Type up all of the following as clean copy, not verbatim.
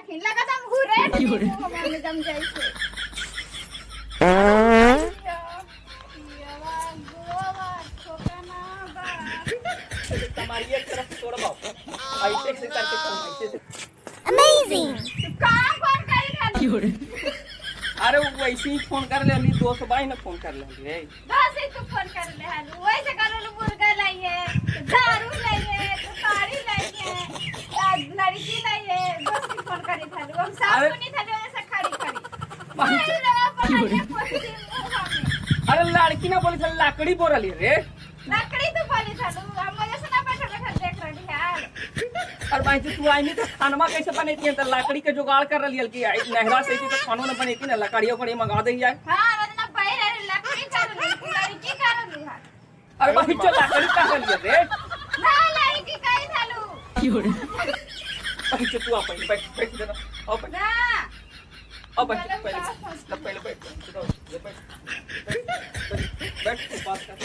रखी लगा तुम घुरे हमारे दम जैसे तुम्हारी एक तरफ छोड़ दो ऐसे से करके तुम ऐसे से अमेजिंग काम कौन करेगा अरे वो वैसे ही फोन कर ले दोस्त भाई ने फोन कर ले रे बस ही तू फोन कर ले हालू वैसे करो मुर्गा लाइए दारू लाइए सुपारी लाइए लड़की लाइए दोस्त की फोन करी था हम सब नहीं था ऐसे खड़ी अरे लड़की ना बोली लकड़ी बोरली रे लकड़ी तो बोली था हम मुझे सुना बैठा बैठा देख रही यार और भाई तू आई नहीं तो खानवा कैसे बनेती है तो लकड़ी के जुगाड़ कर रही है कि नहरा से तो खानो न बनेती ना लकड़ियों पर मंगा दे जाए हां वरना पैर लकड़ी कर लड़की कर ली है अरे भाई चल लकड़ी का कर लिया रे ना लड़की कहीं थालू भाई तू आ पहले बैठ जरा आओ पहले ना अब पहले बैठ बात कर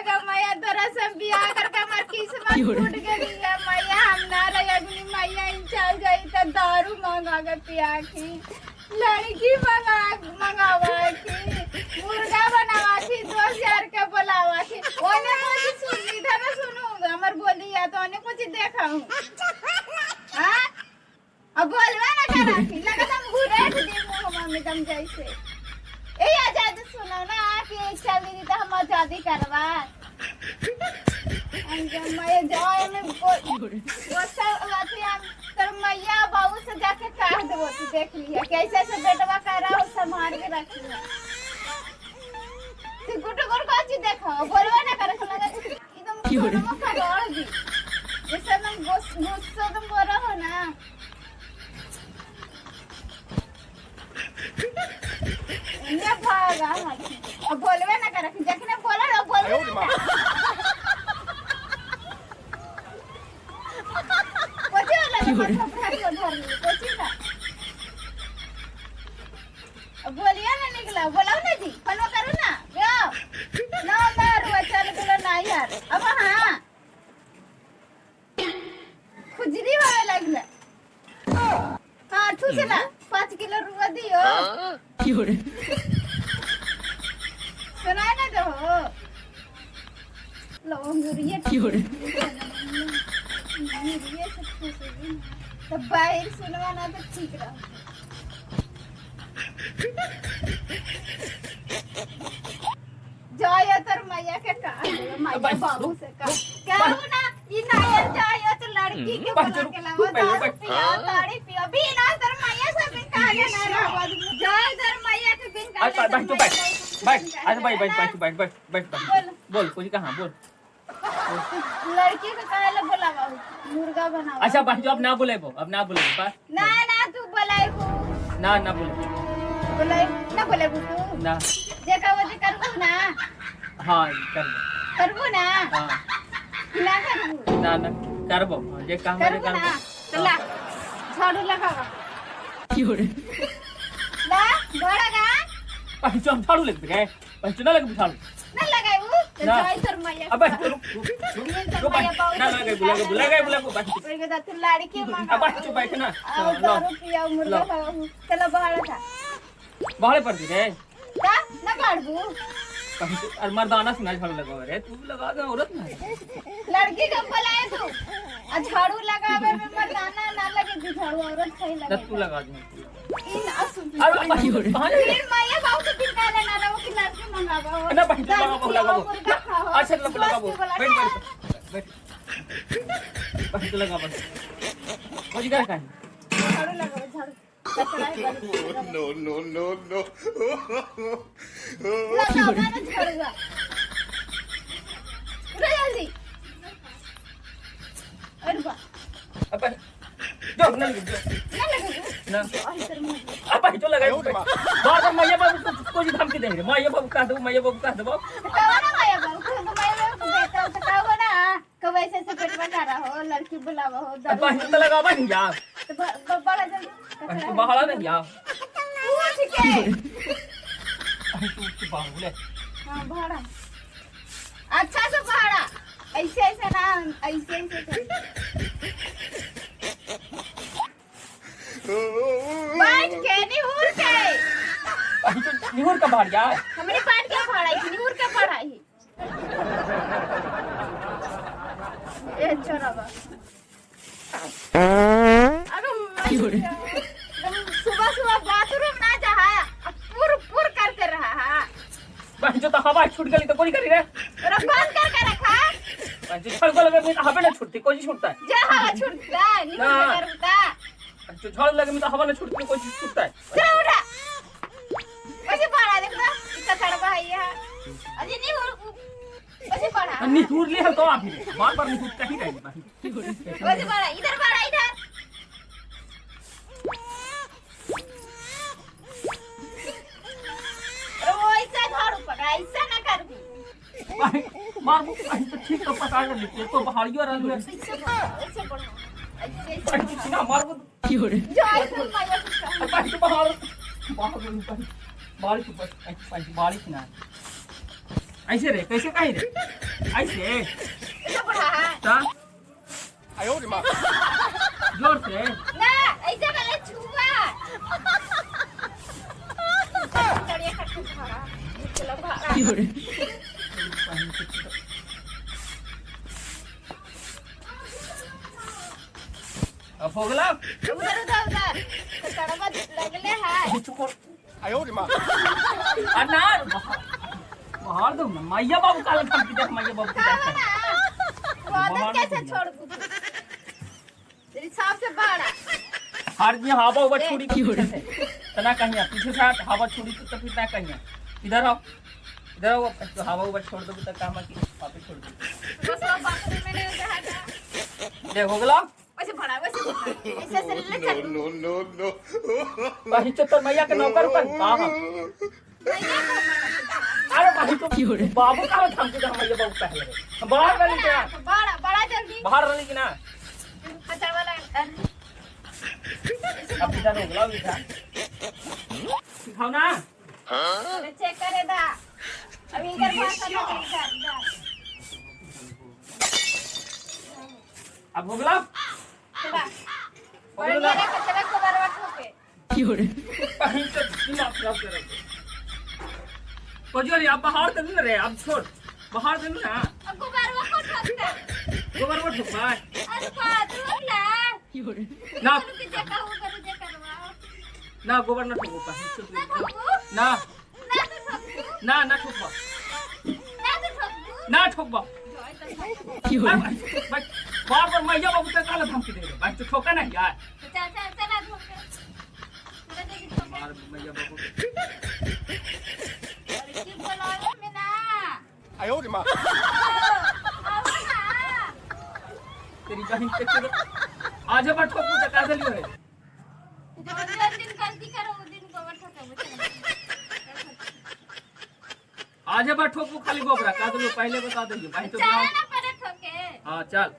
गमैया तोरा से बियाह करके हमार किस्मत फूट गई है मैया हम ना रही अगली मैया इन चल गई तो दारू मंगा के पिया की लड़की मंगावा की मुर्गा बनावा की 2000 के बोलावा की ओने कुछ सुन इधर ना सुनूंगा हमर बोलिया तो ओने कुछ देखा हूं हां अब बोलवा ना करा की लगा तुम घुरे दे मम्मी तुम जैसे ए आजाद सुनो ना कि इच्छा मेरी तो हम आजादी करवा अंजम मैं जाए में वो सब अथी हम तर मैया बाबू से जाके कह देबो तू देख लिया कैसे से बेटवा कह रहा हो संभाल के रख लिया तू गुटो गुर को चीज देखो बोलवा ना करे लगा एकदम गुटो का रोल दी जैसे तुम गुस्सा तुम बोल रहा हो ना ये भागा अब बोलवे ना कर जखने बोला ना बोलवे कोची वाला कोची ना अब बोलिया ना निकला बोलाओ ना जी फलो करो ना यो ना मारो चल बोलो ना यार अब हां खुजली वाला लगला हां तू चला 5 किलो रुआ दियो सुनाए ना तो लो मुरिये तो बाहर सुनवा ना तो ठीक रहा जाया तर मैया के कहा मैया बाबू से कहा क्या हो ना ये नायर जाया तो लड़की के बोला के लावा दारू पिया ताड़ी पिया भी ना तर मैया से भी कहा ना रहा जाय तर मैया के बिन का बैठ बैठ बोल कुछ कहां बोल लड़की को काहे बोलावा मुर्गा बनावा अच्छा भाई जो अब ना बोलेबो बस ना तू बोलाई को ना बोले ना बोले तू ना जे कहबो जे करबो ना हां करबो ना हां ना करबो ना करबो जे काम करे करबो चला झाड़ू लगावा ला बड़ा गा पहले हम झाड़ू लेके गए पहले ना लगे झाड़ू ना लगाऊ तो जाय तर मैया अब रुक ना बुला को बात कोई के तू लड़की मांगा अब चुप बैठ ना दारू पिया मुर्गा खाऊ चला बाहर था बाहर पड़ दी रे ना काटबू और मर्दाना सुना झाड़ू लगाओ रे तू लगा दे औरत ना लड़की कब बुलाए तू आ झाड़ू लगावे में मर्दाना ना लगे तू झाड़ू औरत सही लगे तू लगा दे इन असुन अरे भाई फिर मैया बाबू के बिन काले ना रहो कि लड़की मंगावा ना भाई लगाओ अच्छा लगाओ बैठ बैठ लगा बस मुझे क्या कहना झाड़ू लगाओ झाड़ू No. लगाओ ना झाड़ूगा उठा जल्दी अरे बा अब जो ना लगे ना आई तर मैं अब जो लगाओ बार मैया बाबू कुछ धमकी दे रे मैया बाबू कह दो कहो ना मैया बाबू तो मैया बाबू बेटा तो कहो ना कब ऐसे पेट बना रहा हो लड़की बुलावा हो अब तो लगावा नहीं यार तो बड़ा जल्दी तो बहला नहीं यार ठीक है तू बाहुले हां भाड़ा अच्छा से भाड़ा ऐसे ना ऐसे निहुर का भाड़ जाए हमरे पाट के पढ़ाई थी निहुर के पढ़ाई ए छोराबा अरे सुबह सुबह बाथरूम ना जा पुर पुर करके रहा है बहन जो तो हवा छूट गई तो कोई करी रे और बंद करके रखा बहन जो झड़ लगे में तो हवा ना छूटती कोई छूटता है जा हवा छूटता है निहुर के करता जो झड़ लगे में तो हवा ना छूटती कोई छूटता है चल उठा कैसे पढ़ा देख ना इतना चढ़वा है ये अजी निहुर कैसे पढ़ा निहुर ले हम तो आप ही बार बार निहुर कहीं रही बहन कैसे पढ़ा इधर ऐसा ना कर भी मार वो तो ठीक तो पता कर लेती है तो पहाड़ियों रंग है ऐसे पढ़ो ऐसे ना मार वो जो ऐसे माया भाई तो पहाड़ बाहर बारिश बस बारिश ना ऐसे रे कैसे कहीं रे ऐसे ऐसे पढ़ा है ता आयो रे मां जोर से ना ऐसे करे छुआ चढ़िए खट्टू खा चलो भाड़ा अब हो गया उधर उधर उधर तो चढ़वा लगले है आयो रे मां अनार बाहर दो ना मैया बाबू काल खा के देख मैया बाबू के देख वादा कैसे छोड़ दूं तेरी सबसे बड़ा हर जी हवा ऊपर छोड़ी की हो रही तना कहीं पीछे से हवा छोड़ी तो फिर ना कहीं इधर आओ तो हवा ऊपर छोड़ दो तो काम की वापस छोड़ दो बस वो बाथरूम में नहीं रहा देख हो गया वैसे बड़ा ऐसे से ले चल no. भाई तो मैया के नौकर पर हां अरे भाई तो बाबू का थम के मैया बाबू पहले बाहर वाली क्या बड़ा बड़ा जल्दी बाहर वाली की ना अच्छा वाला अब इधर हो गया इधर सिखाओ ना अरे चेक करे दा अभी इधर भाषा में इधर अब हो गया चला और मेरा कचरा को बर्बाद होके कहीं तो दिमाग खराब कर रहे हो जो अब बाहर तो नहीं रहे अब छोड़ बाहर तो नहीं ना अब गोबर वो को ठोकता गोबर वो ठोक भाई अरे बाथरूम ला ना तू के जगह हो करू जे करवाओ ना गोबर ना ठोको ना पास ठोकू ना ना तो ठोकू ना ना ठोकबा ना तो ठोकू ना ठोकबा भाई बार बार मैया बाबू के काला धमकी दे भाई तो ठोका नहीं यार चल चल चला ठोके मेरा देखी ठोके बार मैया बाबू अरे की बोलाओ मैं ना आयो रे मां आओ ना तेरी बहन के तो आज बार ठोकू तो का दलियो है जो दिन गलती करो वो दिन गोबर ठोके आज बार ठोकू खाली गोबरा का दलियो पहले बता दइयो भाई तो चल ना पड़े ठोके हां चल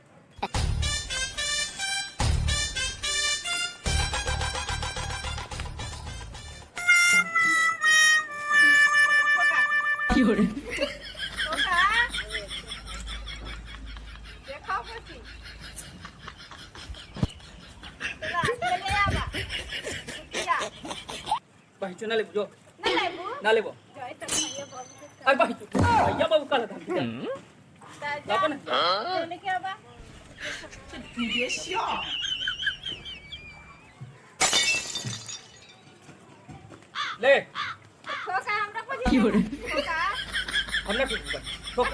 ठोका देखो बसी चला ले आवा किया भाई चुना ले जो ना लेबू ना लेबो जय तक भैया बाबू के अरे भाई मैया बाबू काला धमकी दे दादा अपन लेके आवा ले ठोका हमरा को ठोका हमने ठोक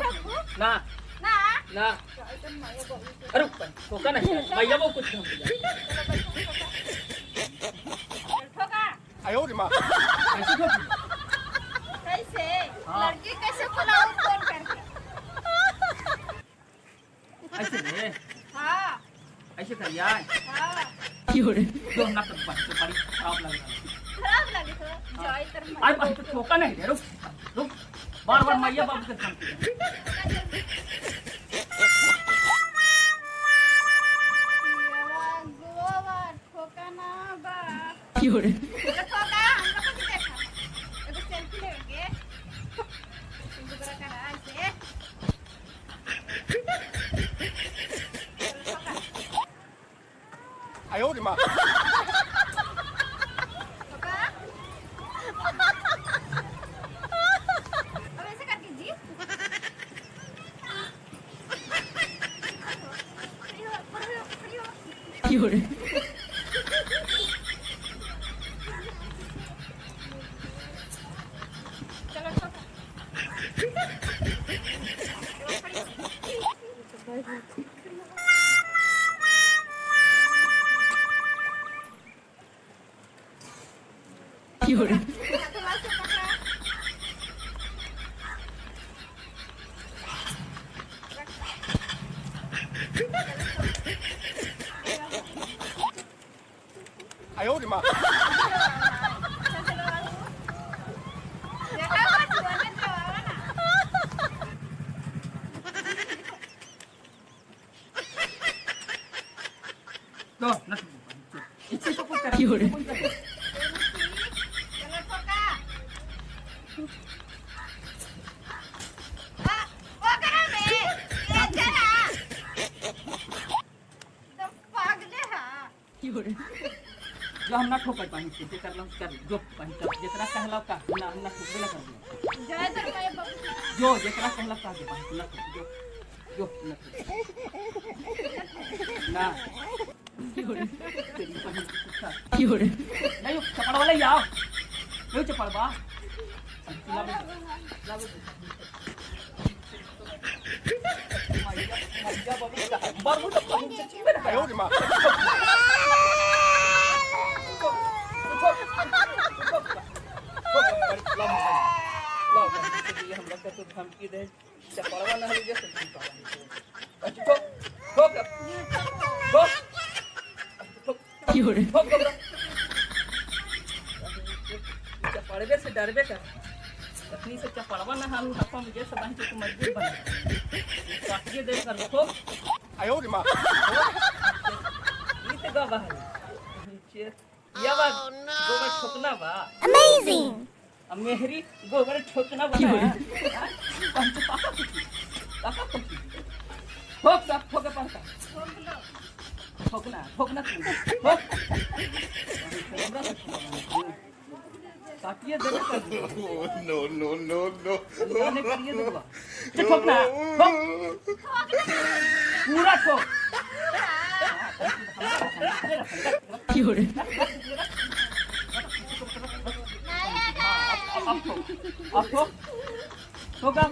ना ना ना जय तक भैया बाबू के अरे ठोका नहीं मैया बाबू कुछ धमकी दे ठोका आयो रे मां ऐसे ठोकी कैसे हाँ। लड़की कैसे बुलाऊं फोन करके ऐसे रे हाँ ऐसे करिया हाँ जो ना कर पाए तो बड़ी खराब लग रहा खराब लगे तो जय तर है आज तो ठोका नहीं दे रुक रुक बार बार मैया बाबू के धमकी दे गोवा ठोका ना बा ठोका हम लोग को देखा एगो सेल्फी लेके दुबारा करा ऐसे आयो रे मां ठोका चलो ठोका। हाथवा से पकड़ा।哎呦我的妈！ देखा बचपन में दबावा ना। तो ना इच्छे तो कुछ कर चलो ठोका। वो करा मैं ये चला तो पागले हाँ। जो हम ना ठोकर पानी से कर लो कर जो पानी कर जितना कहला का ना हम ना ठोकर ना कर दो जय तर मैं बाबू। जो जितना कहला का के पानी ना ठोक जो ना ठोक। ना तेरी पानी नहीं चपड़ वाले आओ क्यों चपड़ बा बाबू तो पानी से छीन 哎呦我的妈！ धमकी दे चपड़वा ना जैसे ठोक ठोक ठोक ठोक चपड़वे से डरबे कर तखनी से चपड़वा ना हाल हपा में जैसे बन के मजबूर बन काटिए दे कर ठोक 哎呦我的妈！ इते गा बाहर या बा गोबर ठोकना बा अब मेहरी गोबर ठोकना बा पंच पाका कुछ ठोक सब ठोके पाका ठोकना ठोकना तू ठोक काटिए दे कर No no no no! मैंने करिए दे ठोकना ठोक पूरा ठोक अब ठोक ठोका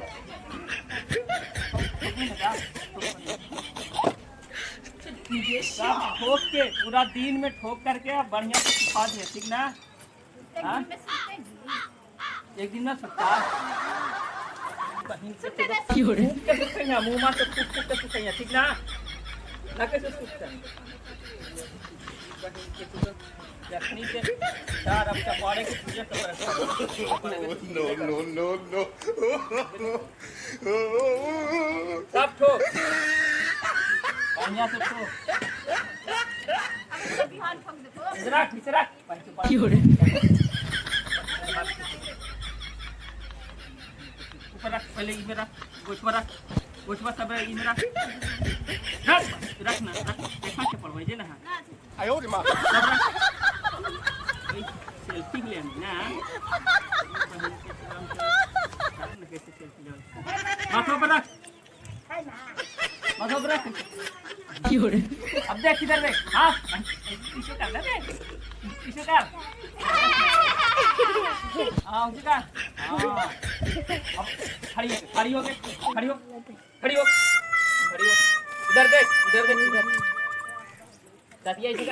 ठोक के पूरा दिन में ठोक करके बढ़िया से सिखा दे ठीक ना हाँ? एक दिन ना सकता बहन से कैसे सिखाइया मुंह में से फूक फूक के सिखाइया ठीक ना ना कैसे सूखता बहन के तू जखनी से चार अब चपाड़े की पूजा कर No no no no! सब ठोक बढ़िया से ठोक बिहान ठोक दे तो। इधर पंच ऊपर रख पहले इधर रख गोचवा सब इधर रख रख ना रख देखा के पड़वे जे ना 哎呦我的妈！ सेल्फी ले ना कैसे सेल्फी ले माथा पर रख माथा पर रख अब देख किधर देख हाँ पीछे कर दे पीछे कर हाँ उसे कर हाँ अब खड़ी हो इधर देख इधर दादिया इधर कर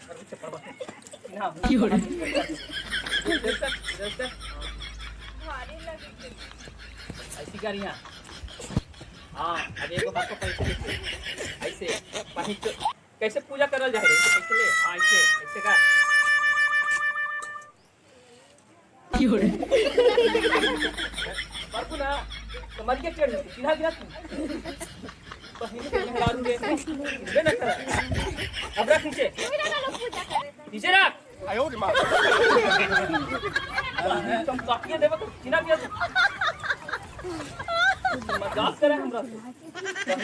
और पीछे पड़ ना इधर भारी लगी। ऐसी गाड़ियाँ हाँ अब एक बात को पैसे देते ऐसे पानी कैसे पूजा करल जाए रे पैसे ले हाँ ऐसे ऐसे का बापू ना कमर के चढ़ सीधा गिरा तू पहले पहले हला दूंगे बे ना कर अब रख नीचे नीचे रख 哎呦我的妈！ तुम काटिए देबो तो सीना पिया मजाक करे हमरा से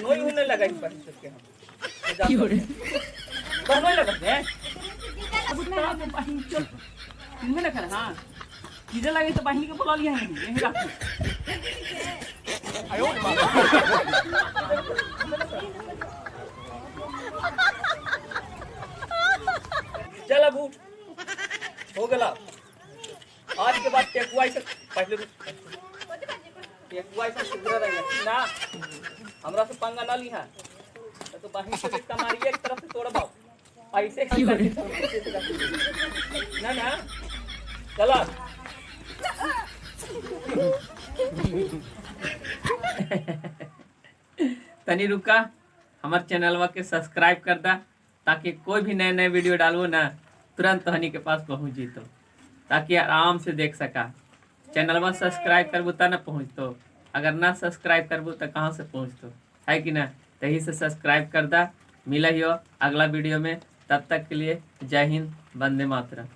नोई होने लगा इस पर के हम नोई लगा दे अब तरह के बहिन चल इनमें ना कर हां किधर लगे तो बहिन के बुला लिया है यहीं रख 哎呦我的妈！ चला आज के बाद टेकुआई से पहले टेकुआई से सुधर रही ना हमरा से पंगा ना ली है तो बाहर से इसका मारिए एक तरफ से तोड़ बाओ ऐसे ना ना चला तनी रुका हमारे चैनलवा के सब्सक्राइब कर दा ताकि कोई भी नए नए वीडियो डालू ना तुरंत तहनी के पास पहुँच जीतो ताकि आराम से देख सका चैनलवा सब्सक्राइब करबू तब ना पहुँचतो अगर ना सब्सक्राइब करबू तो कहाँ से पहुँचतो है कि ना तही से सब्सक्राइब कर दा मिला ही हो अगला वीडियो में तब तक के लिए जय हिंद वंदे मातरम।